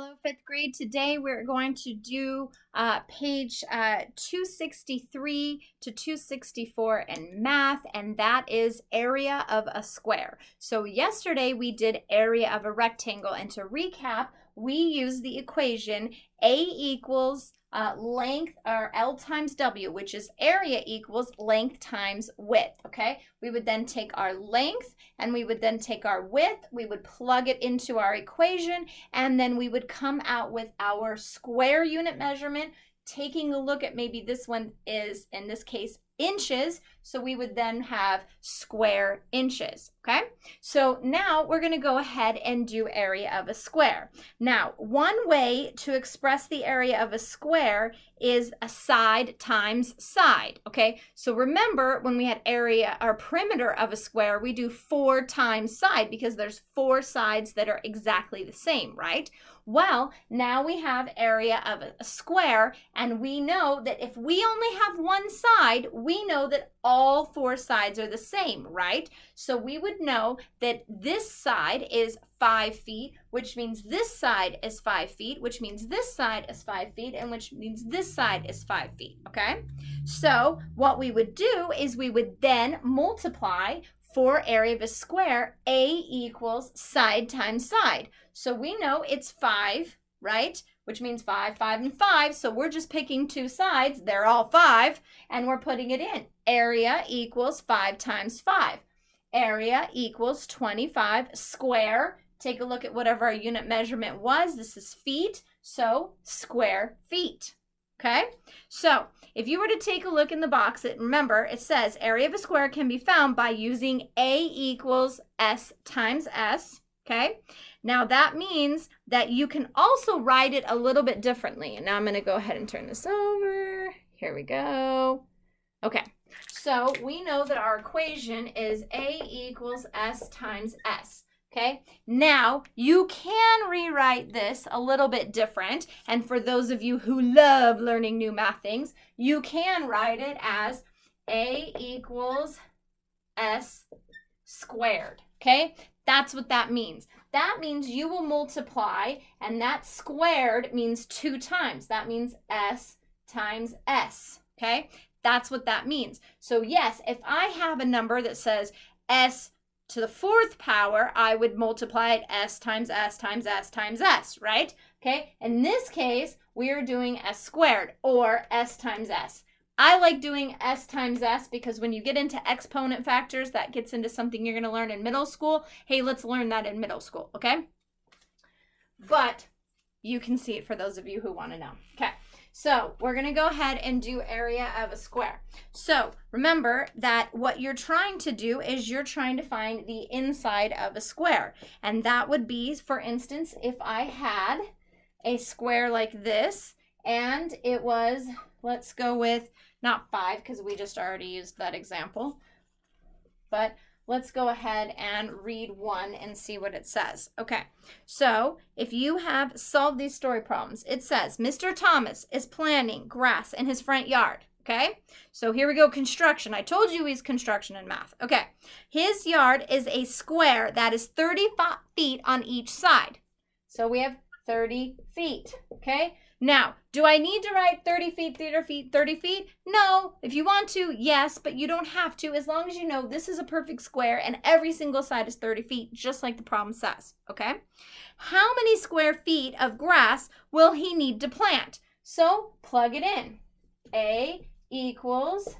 Hello, fifth grade. Today we're going to do page 263 to 264 in math, and that is area of a square. So yesterday we did area of a rectangle, and to recap, we used the equation A equals length, or L times W, which is area equals length times width, okay? We would then take our length and we would then take our width, we would plug it into our equation, and then we would come out with our square unit measurement, taking a look at maybe this one is, in this case, inches, so we would then have square inches, okay? So now we're going to go ahead and do area of a square. Now, one way to express the area of a square is a side times side, okay? So remember, when we had area or perimeter of a square, we do 4 times side because there's 4 sides that are exactly the same, right? Well, now we have area of a square, and we know that if we only have one side, we know that all 4 sides are the same, right? So we would know that this side is 5 feet, which means this side is 5 feet, which means this side is 5 feet, and which means this side is 5 feet, okay? So what we would do is we would then multiply for area of a square, A equals side times side. So we know it's 5, right? Which means 5, 5, and 5. So we're just picking 2 sides. They're all 5, and we're putting it in. Area equals 5 times 5. Area equals 25 square. Take a look at whatever our unit measurement was. This is feet, so square feet. Okay, so if you were to take a look in the box, remember it says area of a square can be found by using A equals S times S. Okay, now that means that you can also write it a little bit differently. And now I'm going to go ahead and turn this over. Here we go. Okay, so we know that our equation is A equals S times S. Okay, now you can rewrite this a little bit different. And for those of you who love learning new math things, you can write it as A equals S squared. Okay, that's what that means. That means you will multiply, and that squared means 2 times. That means S times S. Okay, that's what that means. So yes, if I have a number that says S to the 4th power, I would multiply it S times S times S times S, right? Okay, in this case, we are doing S squared, or S times S. I like doing S times S because when you get into exponent factors, that gets into something you're going to learn in middle school. Hey, let's learn that in middle school, okay? But you can see it for those of you who want to know. Okay. So we're going to go ahead and do area of a square. So remember that what you're trying to do is you're trying to find the inside of a square. And that would be, for instance, if I had a square like this and it was, let's go with not 5 because we just already used that example, but let's go ahead and read 1 and see what it says. Okay, so if you have solved these story problems, it says, Mr. Thomas is planting grass in his front yard. Okay, so here we go, construction. I told you he's construction in math. Okay, his yard is a square that is 30 feet on each side. So we have 30 feet, okay? Now, do I need to write 30 feet, 30 feet, 30 feet? No. If you want to, yes, but you don't have to, as long as you know this is a perfect square and every single side is 30 feet, just like the problem says, okay? How many square feet of grass will he need to plant? So, plug it in. A equals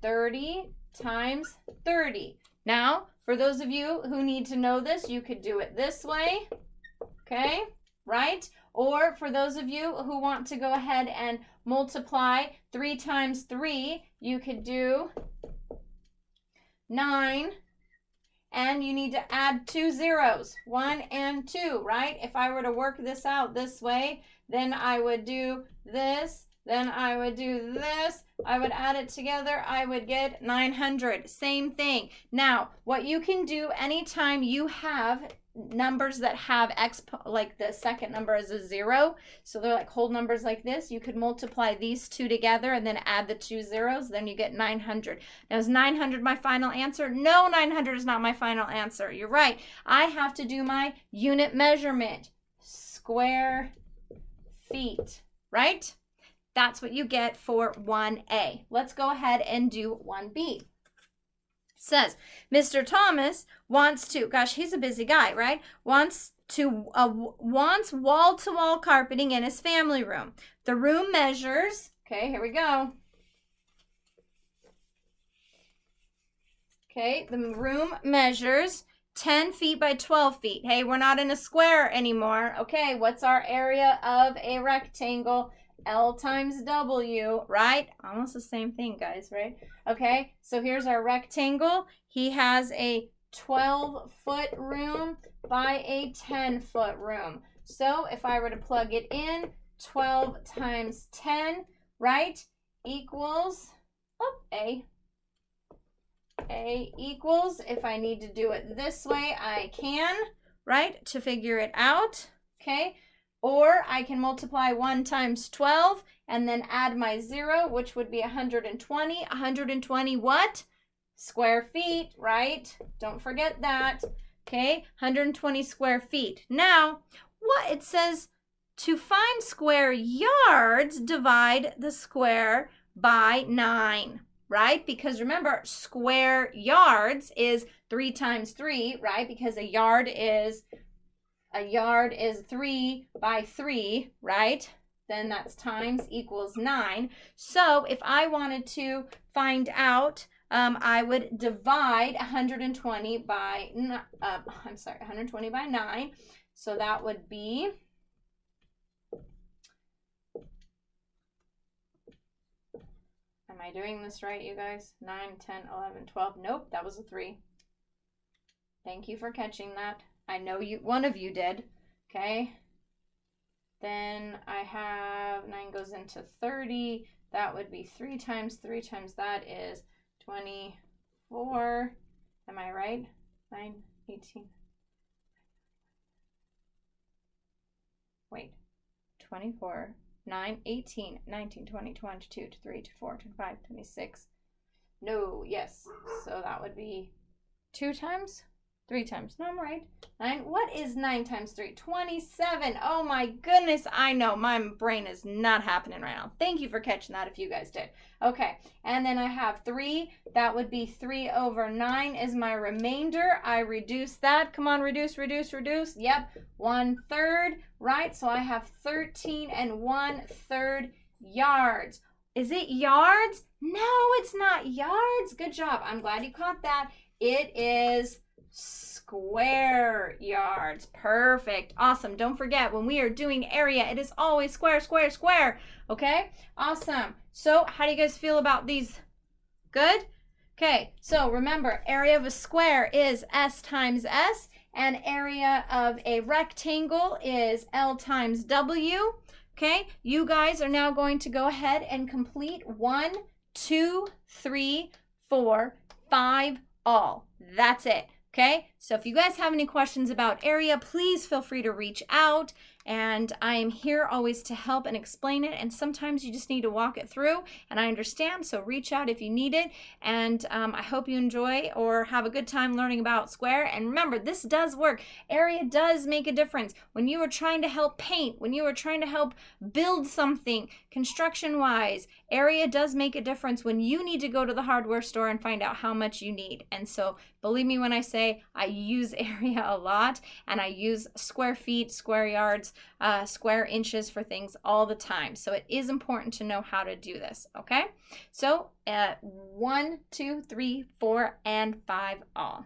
30 times 30. Now, for those of you who need to know this, you could do it this way, okay? Right? Or for those of you who want to go ahead and multiply 3 times 3, you could do 9, and you need to add 2 zeros, 1 and 2, right? If I were to work this out this way, then I would do this, then I would do this, I would add it together, I would get 900. Same thing. Now, what you can do anytime you have numbers that have like the second number is a 0, so they're like whole numbers like this, you could multiply these 2 together and then add the 2 zeros, then you get 900. Now, is 900 my final answer? No, 900 is not my final answer. You're right. I have to do my unit measurement. square feet, right? That's what you get for 1A. Let's go ahead and do 1B. It says, Mr. Thomas wants to, gosh, he's a busy guy, right? Wants wall-to-wall carpeting in his family room. The room measures, okay, here we go. Okay, the room measures 10 feet by 12 feet. Hey, we're not in a square anymore. Okay, what's our area of a rectangle? L times W, right? Almost the same thing, guys, right? Okay, so here's our rectangle. He has a 12-foot room by a 10-foot room. So if I were to plug it in, 12 times 10, right, equals, A equals, if I need to do it this way, I can, right, to figure it out, okay? Or I can multiply 1 times 12 and then add my 0, which would be 120. 120 what? Square feet, right? Don't forget that, okay? 120 square feet. Now, what it says, to find square yards, divide the square by 9. Right? Because remember, square yards is 3 times 3, right? Because a yard is 3 by 3, right? Then that's times equals 9. So if I wanted to find out, I would divide 120 by 9. So that would be, am I doing this right, you guys? 9, 10, 11, 12. Nope, that was a 3. Thank you for catching that. I know one of you did. Okay. Then I have 9 goes into 30. That would be 3 times that is 24. Am I right? 9, 18. Wait. 24. 9, 18, 19, 20, 22, 23, 24, 25, 26. No, yes. So that would be 2 times? 3 times. No, I'm right. 9. What is 9 times 3? 27. Oh my goodness. I know. My brain is not happening right now. Thank you for catching that if you guys did. Okay. And then I have 3. That would be 3 over 9 is my remainder. I reduce that. Come on, reduce. Yep. 1/3. Right. So I have 13 1/3 yards. Is it yards? No, it's not yards. Good job. I'm glad you caught that. It is square yards. Perfect. Awesome. Don't forget, when we are doing area, it is always square, square, square. Okay? Awesome. So how do you guys feel about these? Good? Okay. So remember, area of a square is S times S, and area of a rectangle is L times W. Okay? You guys are now going to go ahead and complete 1, 2, 3, 4, 5, all. That's it. Okay, so if you guys have any questions about area, please feel free to reach out. And I am here always to help and explain it. And sometimes you just need to walk it through. And I understand, so reach out if you need it. And I hope you enjoy or have a good time learning about square. And remember, this does work. Area does make a difference. When you are trying to help paint, when you are trying to help build something construction-wise, area does make a difference when you need to go to the hardware store and find out how much you need. And so believe me when I say I use area a lot, and I use square feet, square yards, square inches for things all the time. So it is important to know how to do this, okay? So 1, 2, 3, 4, and 5 all.